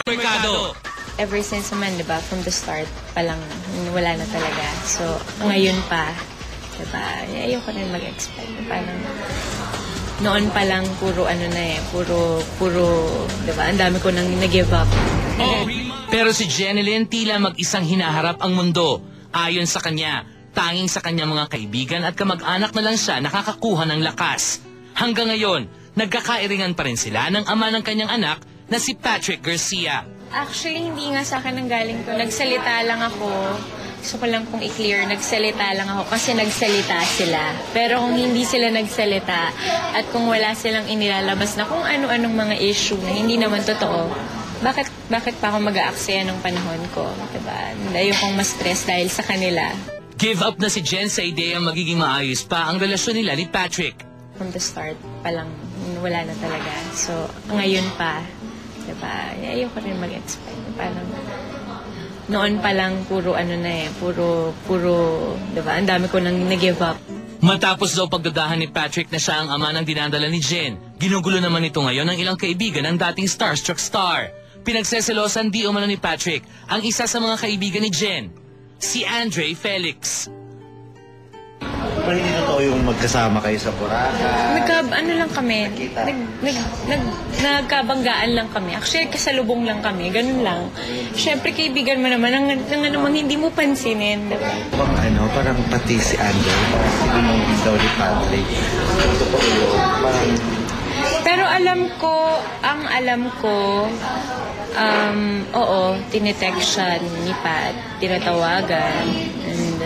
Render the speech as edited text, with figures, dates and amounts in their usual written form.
Mercado. Ever since naman, di ba, from the start pa lang, wala na talaga. So, ngayon pa, di ba, ayoko rin mag-expect. Parang, noon pa lang, puro ano na puro, di ba, ang dami ko nang nag-give up. Pero si Jenilyn tila mag-isang hinaharap ang mundo. Ayon sa kanya, tanging sa kanyang mga kaibigan at kamag-anak na lang siya nakakakuha ng lakas. Hanggang ngayon, nagkakairingan pa rin sila ng ama ng kanyang anak na si Patrick Garcia. Actually, hindi nga sa akin ang galing to. Nagsalita lang ako. Gusto ko lang kung i-clear, nagsalita lang ako kasi nagsalita sila. Pero kung hindi sila nagsalita at kung wala silang inilalabas na kung ano-anong mga issue na hindi naman totoo, bakit pa ako mag-aaksaya ng panahon ko? Diba? Ayokong ma-stress dahil sa kanila. Give up na si Jen sa ideyang magiging maayos pa ang relasyon nila ni Patrick. From the start pa lang, wala na talaga. So, ngayon pa, diba, ayoko rin mag-expect. Parang, noon pa lang, puro ano na puro, diba, ang dami ko nang nag-give up. Matapos daw pagdadahan ni Patrick na siya ang ama ng dinadala ni Jen, ginugulo naman ito ngayon ng ilang kaibigan ng dating starstruck star. Pinagseselosan di umano ni Patrick ang isa sa mga kaibigan ni Jen, si Andre Felix. Pero hindi totoo yung magkasama kayo sa Boracay. Ano lang kami, nagkabanggaan lang kami. Actually, kasalubong lang kami, ganun lang. Siyempre, kaibigan mo naman, namang hindi mo pansinin, diba? Parang pati si Andrew, sinunong daw ni Patrick. Totoo yun, parang... Pero alam ko, oo, tinetext siya ni Pat, tinatawagan, and